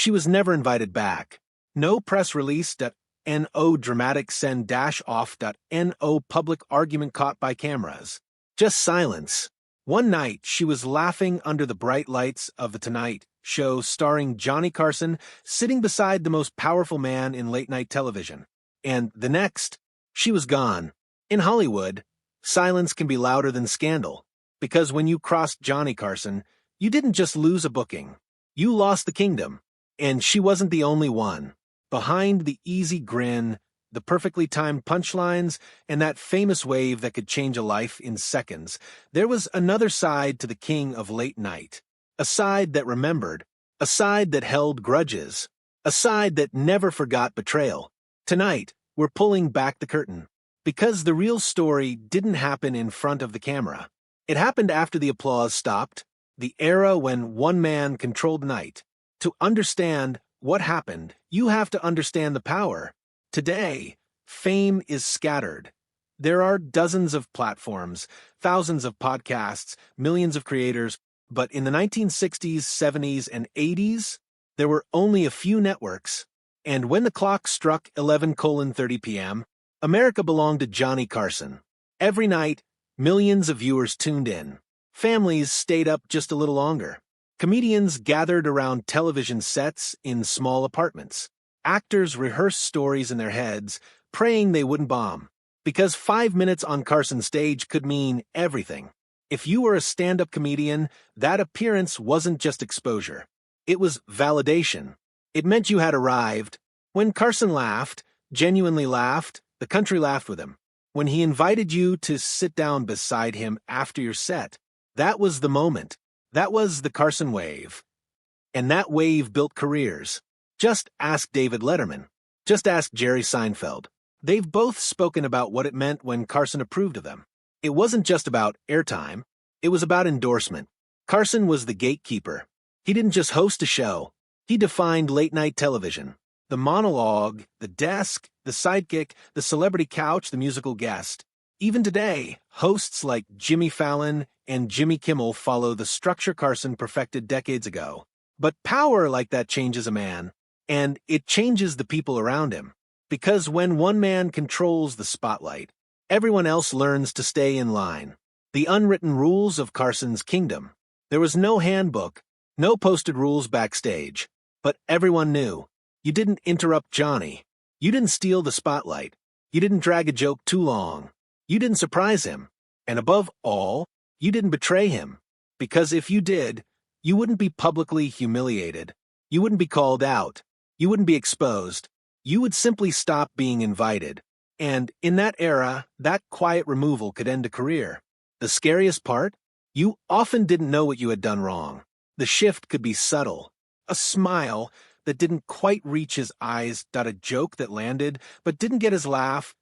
She was never invited back. No press release. No dramatic send dash off. No public argument caught by cameras. Just silence. One night, she was laughing under the bright lights of The Tonight Show starring Johnny Carson, sitting beside the most powerful man in late-night television. And the next, she was gone. In Hollywood, silence can be louder than scandal, because when you crossed Johnny Carson, you didn't just lose a booking. You lost the kingdom, and she wasn't the only one. Behind the easy grin, the perfectly timed punchlines, and that famous wave that could change a life in seconds, there was another side to the king of late night. A side that remembered, a side that held grudges, a side that never forgot betrayal. Tonight, we're pulling back the curtain, because the real story didn't happen in front of the camera. It happened after the applause stopped, the era when one man controlled night. To understand what happened, you have to understand the power. Today, fame is scattered. There are dozens of platforms, thousands of podcasts, millions of creators, but in the 1960s, 70s, and 80s, there were only a few networks. And when the clock struck 11:30 p.m., America belonged to Johnny Carson. Every night, millions of viewers tuned in. Families stayed up just a little longer. Comedians gathered around television sets in small apartments. Actors rehearsed stories in their heads, praying they wouldn't bomb. Because 5 minutes on Carson's stage could mean everything. If you were a stand-up comedian, that appearance wasn't just exposure. It was validation. It meant you had arrived. When Carson laughed, genuinely laughed, the country laughed with him. When he invited you to sit down beside him after your set, that was the moment. That was the Carson wave. And that wave built careers. Just ask David Letterman. Just ask Jerry Seinfeld. They've both spoken about what it meant when Carson approved of them. It wasn't just about airtime. It was about endorsement. Carson was the gatekeeper. He didn't just host a show. He defined late-night television. The monologue, the desk, the sidekick, the celebrity couch, the musical guest. Even today, hosts like Jimmy Fallon and Jimmy Kimmel follow the structure Carson perfected decades ago. But power like that changes a man, and it changes the people around him. Because when one man controls the spotlight, everyone else learns to stay in line. The unwritten rules of Carson's kingdom. There was no handbook, no posted rules backstage, but everyone knew. You didn't interrupt Johnny. You didn't steal the spotlight. You didn't drag a joke too long. You didn't surprise him. And above all, you didn't betray him. Because if you did, you wouldn't be publicly humiliated. You wouldn't be called out. You wouldn't be exposed. You would simply stop being invited. And in that era, that quiet removal could end a career. The scariest part? You often didn't know what you had done wrong. The shift could be subtle. A smile that didn't quite reach his eyes, a joke that landed but didn't get his laugh,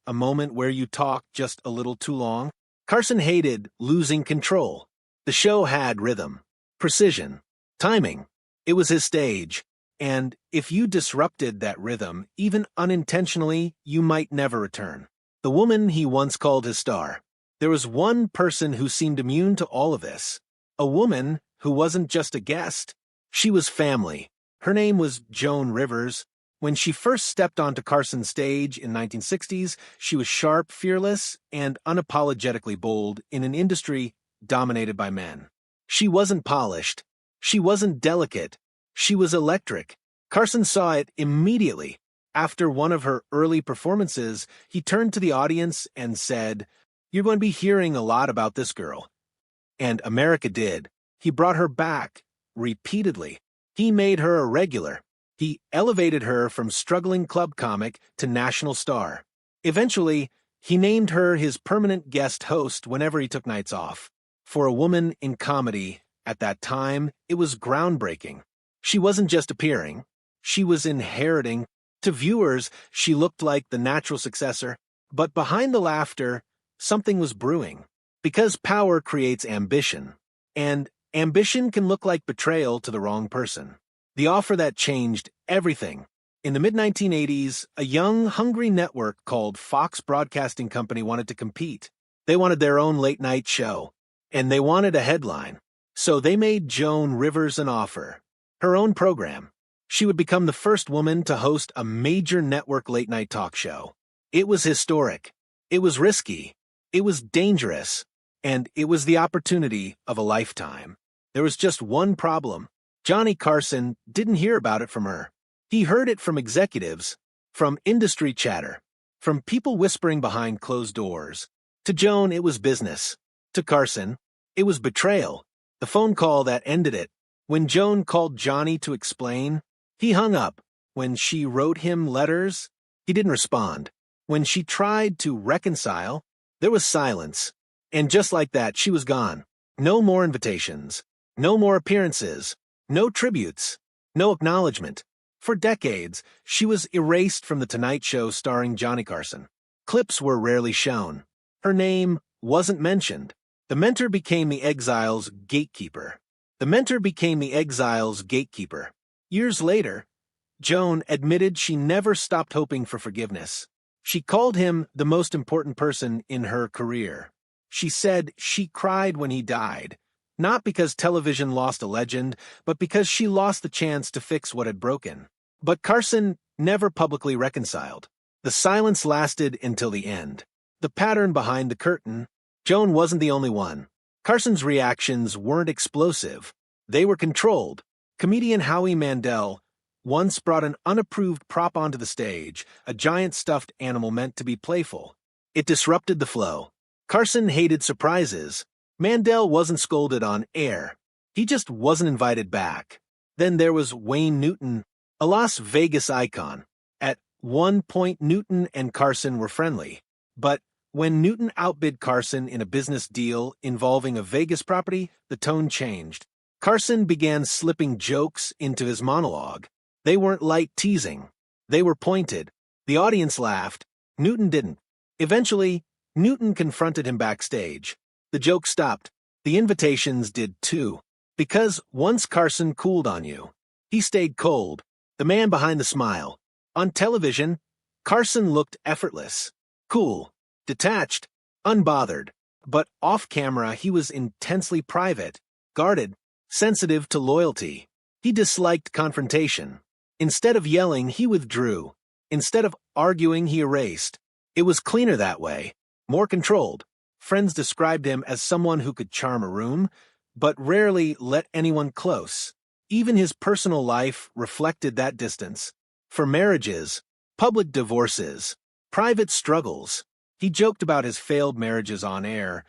a moment where you talked just a little too long. Carson hated losing control. The show had rhythm, precision, timing. It was his stage. And if you disrupted that rhythm, even unintentionally, you might never return. The woman he once called his star. There was one person who seemed immune to all of this. A woman who wasn't just a guest. She was family. Her name was Joan Rivers. When she first stepped onto Carson's stage in the 1960s, she was sharp, fearless, and unapologetically bold in an industry dominated by men. She wasn't polished. She wasn't delicate. She was electric. Carson saw it immediately. After one of her early performances, he turned to the audience and said, "You're going to be hearing a lot about this girl." And America did. He brought her back, repeatedly. He made her a regular. He elevated her from struggling club comic to national star. Eventually, he named her his permanent guest host whenever he took nights off. For a woman in comedy, at that time, it was groundbreaking. She wasn't just appearing. She was inheriting. To viewers, she looked like the natural successor. But behind the laughter, something was brewing. Because power creates ambition. And ambition can look like betrayal to the wrong person. The offer that changed everything. In the mid-1980s, a young, hungry network called Fox Broadcasting Company wanted to compete. They wanted their own late-night show. And they wanted a headline. So they made Joan Rivers an offer. Her own program. She would become the first woman to host a major network late-night talk show. It was historic. It was risky. It was dangerous. And it was the opportunity of a lifetime. There was just one problem. Johnny Carson didn't hear about it from her. He heard it from executives, from industry chatter, from people whispering behind closed doors. To Joan, it was business. To Carson, it was betrayal. The phone call that ended it. When Joan called Johnny to explain, he hung up. When she wrote him letters, he didn't respond. When she tried to reconcile, there was silence. And just like that, she was gone. No more invitations. No more appearances. No tributes. No acknowledgement. For decades, she was erased from The Tonight Show starring Johnny Carson. Clips were rarely shown. Her name wasn't mentioned. The mentor became the exile's gatekeeper. Years later, Joan admitted she never stopped hoping for forgiveness. She called him the most important person in her career. She said she cried when he died, not because television lost a legend, but because she lost the chance to fix what had broken. But Carson never publicly reconciled. The silence lasted until the end. The pattern behind the curtain. Joan wasn't the only one. Carson's reactions weren't explosive. They were controlled. Comedian Howie Mandel once brought an unapproved prop onto the stage, a giant stuffed animal meant to be playful. It disrupted the flow. Carson hated surprises. Mandel wasn't scolded on air. He just wasn't invited back. Then there was Wayne Newton, a Las Vegas icon. At one point, Newton and Carson were friendly. But when Newton outbid Carson in a business deal involving a Vegas property, the tone changed. Carson began slipping jokes into his monologue. They weren't light teasing. They were pointed. The audience laughed. Newton didn't. Eventually, Newton confronted him backstage. The joke stopped. The invitations did too. Because once Carson cooled on you, he stayed cold. The man behind the smile. On television, Carson looked effortless, cool, detached, unbothered. But off-camera, he was intensely private, guarded, sensitive to loyalty. He disliked confrontation. Instead of yelling, he withdrew. Instead of arguing, he erased. It was cleaner that way, more controlled. Friends described him as someone who could charm a room, but rarely let anyone close. Even his personal life reflected that distance. For marriages, public divorces, private struggles, he joked about his failed marriages on air,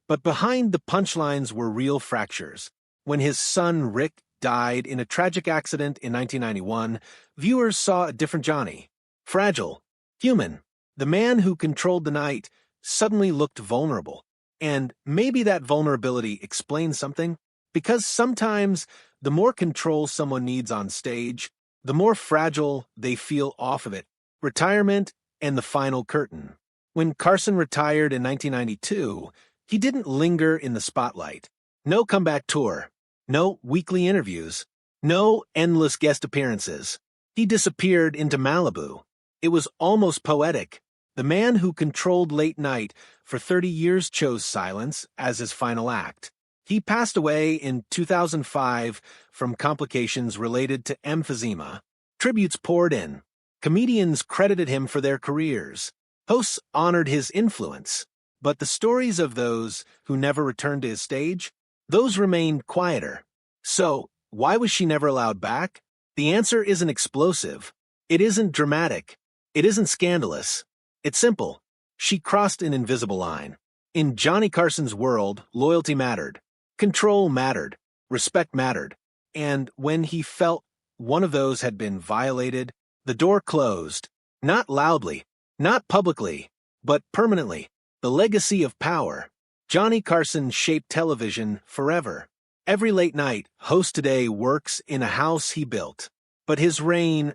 but behind the punchlines were real fractures. When his son Rick died in a tragic accident in 1991, viewers saw a different Johnny. Fragile, human. The man who controlled the night suddenly looked vulnerable. And maybe that vulnerability explains something, because sometimes the more control someone needs on stage, the more fragile they feel off of it. Retirement and the final curtain. When Carson retired in 1992, he didn't linger in the spotlight. No comeback tour. No weekly interviews. No endless guest appearances. He disappeared into Malibu. It was almost poetic. The man who controlled late night for 30 years chose silence as his final act. He passed away in 2005 from complications related to emphysema. Tributes poured in. Comedians credited him for their careers. Hosts honored his influence. But the stories of those who never returned to his stage, those remained quieter. So, why was she never allowed back? The answer isn't explosive. It isn't dramatic. It isn't scandalous. It's simple. She crossed an invisible line. In Johnny Carson's world, loyalty mattered. Control mattered. Respect mattered. And when he felt one of those had been violated, the door closed. Not loudly, not publicly, but permanently. The legacy of power. Johnny Carson shaped television forever. Every late night host today works in a house he built. But his reign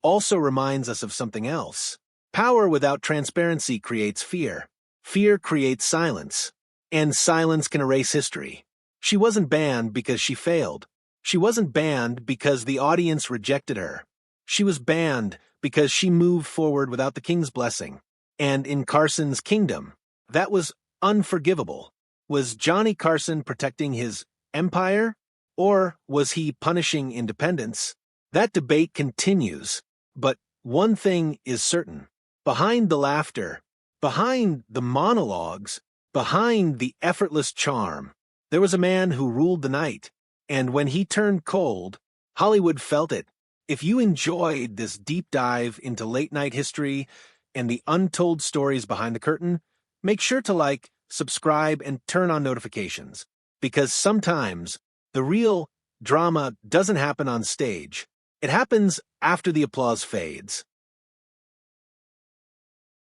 also reminds us of something else. Power without transparency creates fear. Fear creates silence. And silence can erase history. She wasn't banned because she failed. She wasn't banned because the audience rejected her. She was banned because she moved forward without the king's blessing. And in Carson's kingdom, that was unforgivable. Was Johnny Carson protecting his empire? Or was he punishing independence? That debate continues, but one thing is certain. Behind the laughter, behind the monologues, behind the effortless charm, there was a man who ruled the night, and when he turned cold, Hollywood felt it. If you enjoyed this deep dive into late-night history and the untold stories behind the curtain, make sure to like, subscribe, and turn on notifications, because sometimes the real drama doesn't happen on stage. It happens after the applause fades.